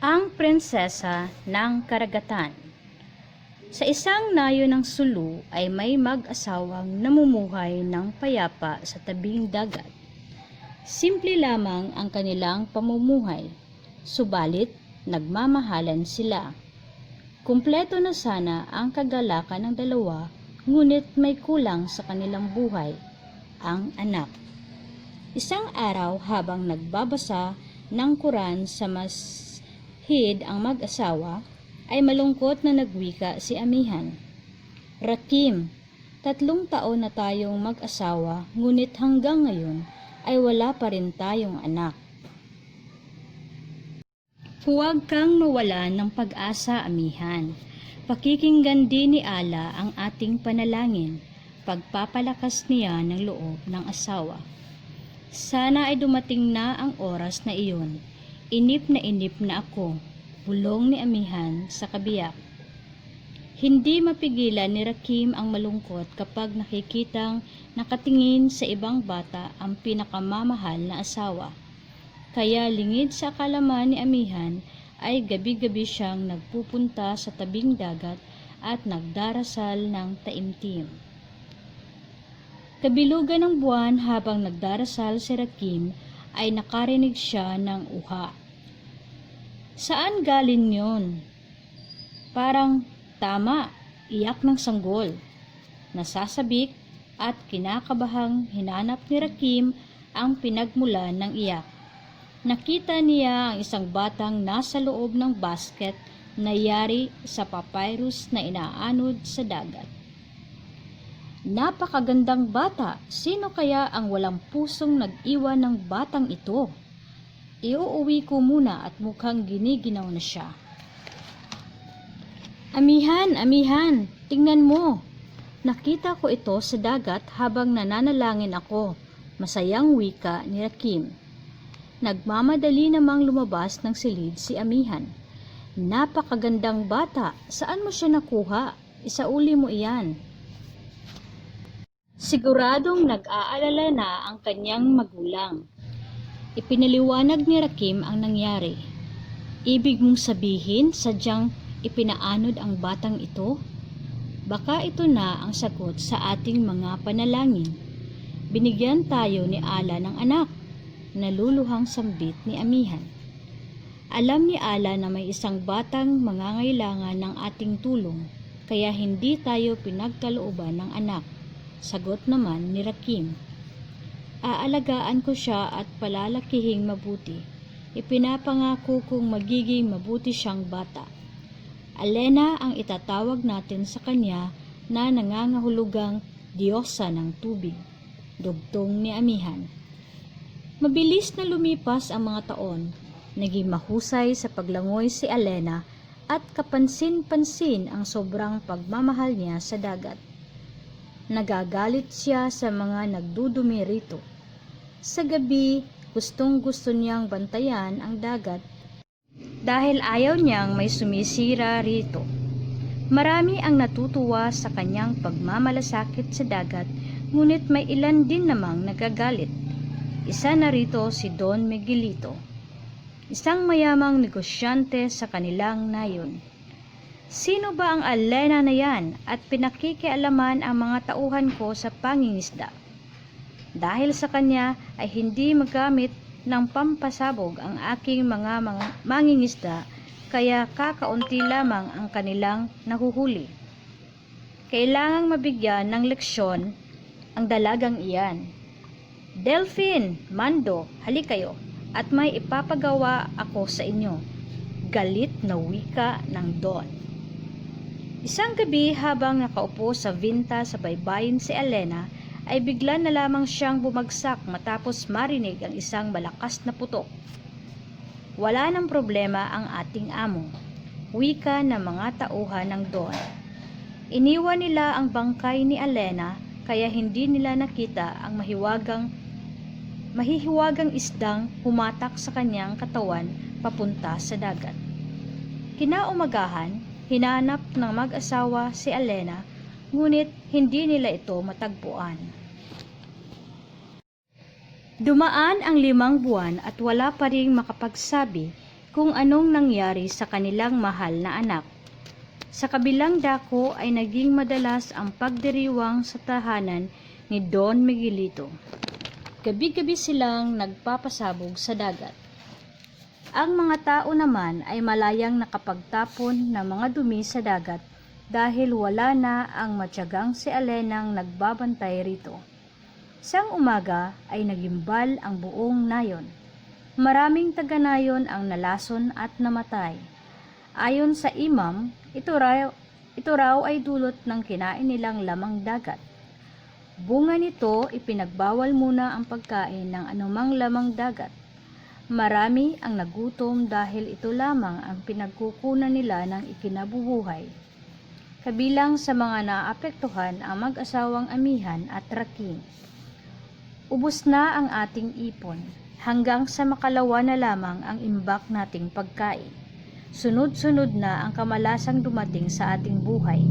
Ang Prinsesa ng Karagatan. Sa isang nayo ng sulu ay may mag-asawang namumuhay ng payapa sa tabing dagat. Simple lamang ang kanilang pamumuhay, subalit nagmamahalan sila. Kumpleto na sana ang kagalakan ng dalawa, ngunit may kulang sa kanilang buhay, ang anak. Isang araw habang nagbabasa ng Quran sa masjid ang mag-asawa, ay malungkot na nagwika si amihan. Rakim, 3 taon na tayong mag-asawa, ngunit hanggang ngayon ay wala pa rin tayong anak. Huwag kang mawalan ng pag-asa, amihan. Pakikinggan din ni Allah ang ating panalangin, pagpapalakas niya ng loob ng asawa. Sana ay dumating na ang oras na iyon. Inip na ako, bulong ni amihan sa kabiyak. Hindi mapigilan ni Rakim ang malungkot kapag nakikitang nakatingin sa ibang bata ang pinakamamahal na asawa. Kaya lingid sa kalaman ni amihan ay gabi-gabi siyang nagpupunta sa tabing dagat at nagdarasal ng taimtim. Kabilugan ng buwan habang nagdarasal si Rakim ay nakarinig siya ng uha. Saan galing yon? Parang tama, iyak ng sanggol. Nasasabik at kinakabahang hinanap ni Rakim ang pinagmulan ng iyak. Nakita niya ang isang batang nasa loob ng basket na yari sa papyrus na inaanod sa dagat. Napakagandang bata, sino kaya ang walang pusong nag-iwan ng batang ito? Iuuwi ko muna at mukhang giniginaw na siya. Amihan, tingnan mo. Nakita ko ito sa dagat habang nananalangin ako, masayang wika ni Rakim. Nagmamadali namang lumabas ng silid si amihan. Napakagandang bata, saan mo siya nakuha? Isauli mo iyan. Siguradong nag-aalala na ang kanyang magulang. Ipinaliwanag ni Rakim ang nangyari. Ibig mong sabihin sadyang ipinaanod ang batang ito? Baka ito na ang sagot sa ating mga panalangin. Binigyan tayo ni Allah ng anak. Naluluhang sambit ni amihan. Alam ni Allah na may isang batang mangangailangan ng ating tulong, kaya hindi tayo pinagkalooban ng anak. Sagot naman ni Rakim. Aalagaan ko siya at palalakihing mabuti. Ipinapangako kong magiging mabuti siyang bata. Alena ang itatawag natin sa kanya na nangangahulugang Diyosa ng tubig. Dugtong ni amihan. Mabilis na lumipas ang mga taon. Naging mahusay sa paglangoy si Alena at kapansin-pansin ang sobrang pagmamahal niya sa dagat. Nagagalit siya sa mga nagdudumi rito. Sa gabi, gustong-gusto niyang bantayan ang dagat dahil ayaw niyang may sumisira rito. Marami ang natutuwa sa kanyang pagmamalasakit sa dagat, ngunit may ilan din namang nagagalit. Isa na rito si Don Miguelito, isang mayamang negosyante sa kanilang nayon. Sino ba ang Alena na yan at pinakikialaman ang mga tauhan ko sa pangingisda? Dahil sa kanya ay hindi magamit ng pampasabog ang aking mga mangingisda, kaya kakaunti lamang ang kanilang nahuhuli. Kailangang mabigyan ng leksyon ang dalagang iyan. Delphine, Mando, halik kayo at may ipapagawa ako sa inyo. Galit na wika ng Don. Isang gabi habang nakaupo sa vinta sa baybayin si Alena, ay bigla na lamang siyang bumagsak matapos marinig ang isang malakas na putok. Wala ng problema ang ating amo, wika ng mga tauhan ng Don. Iniwan nila ang bangkay ni Alena kaya hindi nila nakita ang mahihiwagang isdang humatak sa kanyang katawan papunta sa dagat. Kinaumagahan, hinanap ng mag-asawa si Alena, ngunit hindi nila ito matagpuan. Dumaan ang 5 buwan at wala pa ring makapagsabi kung anong nangyari sa kanilang mahal na anak. Sa kabilang dako ay naging madalas ang pagdiriwang sa tahanan ni Don Miguelito. Gabi-gabi silang nagpapasabog sa dagat. Ang mga tao naman ay malayang nakapagtapon ng mga dumi sa dagat dahil wala na ang matyagang si Alenang nagbabantay rito. Isang umaga ay nagimbal ang buong nayon. Maraming taga-nayon ang nalason at namatay. Ayon sa imam, ito raw ay dulot ng kinain nilang lamang dagat. Bunga nito, ipinagbawal muna ang pagkain ng anumang lamang dagat. Marami ang nagutom dahil ito lamang ang pinagkukunan nila ng ikinabubuhay. Kabilang sa mga naapektuhan ang mag-asawang Amihan at Rakim. Ubos na ang ating ipon, hanggang sa makalawa na lamang ang imbak nating pagkain. Sunod-sunod na ang kamalasang dumating sa ating buhay.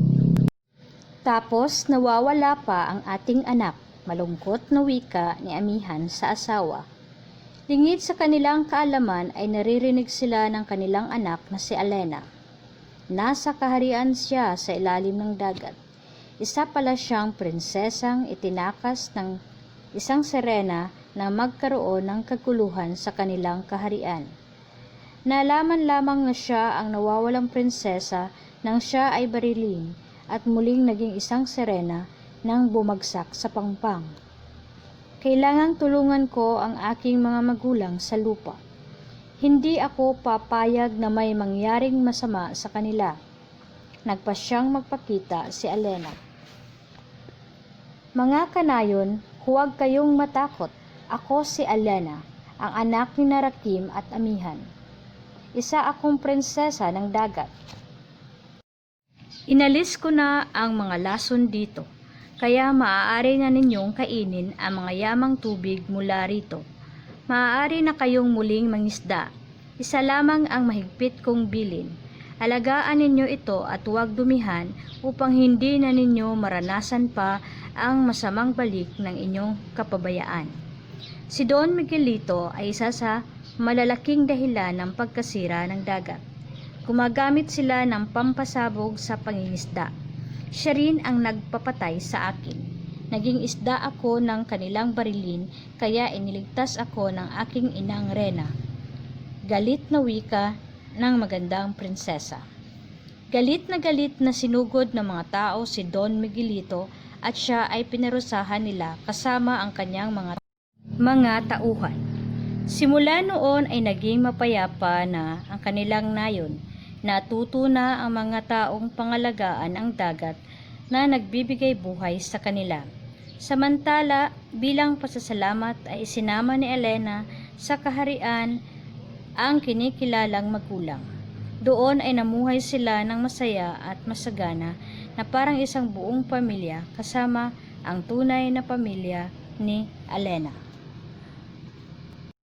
Tapos nawawala pa ang ating anak, malungkot na wika ni Amihan sa asawa. Lingid sa kanilang kaalaman ay naririnig sila ng kanilang anak na si Alena. Nasa kaharian siya sa ilalim ng dagat. Isa pala siyang prinsesang itinakas ng isang sirena na magkaroon ng kaguluhan sa kanilang kaharian. Nalaman lamang na siya ang nawawalang prinsesa nang siya ay barilin at muling naging isang sirena nang bumagsak sa pangpang. Kailangang tulungan ko ang aking mga magulang sa lupa. Hindi ako papayag na may mangyaring masama sa kanila. Nagpasyang magpakita si Alena. Mga kanayon, huwag kayong matakot. Ako si Alena, ang anak ni Rakim at Amihan. Isa akong prinsesa ng dagat. Inalis ko na ang mga lason dito. Kaya maaari na ninyong kainin ang mga yamang tubig mula rito. Maaari na kayong muling mangisda. Isa lamang ang mahigpit kong bilin. Alagaan ninyo ito at huwag dumihan upang hindi na ninyo maranasan pa ang masamang balik ng inyong kapabayaan. Si Don Miguelito ay isa sa malalaking dahilan ng pagkasira ng dagat. Gumagamit sila ng pampasabog sa pangingisda. Siya rin ang nagpapatay sa akin. Naging isda ako ng kanilang barilin, kaya iniligtas ako ng aking inang Rena. Galit na wika ng magandang prinsesa. Galit na sinugod ng mga tao si Don Miguelito at siya ay pinarusahan nila kasama ang kanyang mga tauhan. Simula noon ay naging mapayapa na ang kanilang nayon. Natuto na ang mga taong pangalagaan ang dagat na nagbibigay buhay sa kanila. Samantala, bilang pasasalamat ay isinama ni Alena sa kaharian ang kinikilalang magulang. Doon ay namuhay sila ng masaya at masagana na parang isang buong pamilya kasama ang tunay na pamilya ni Alena.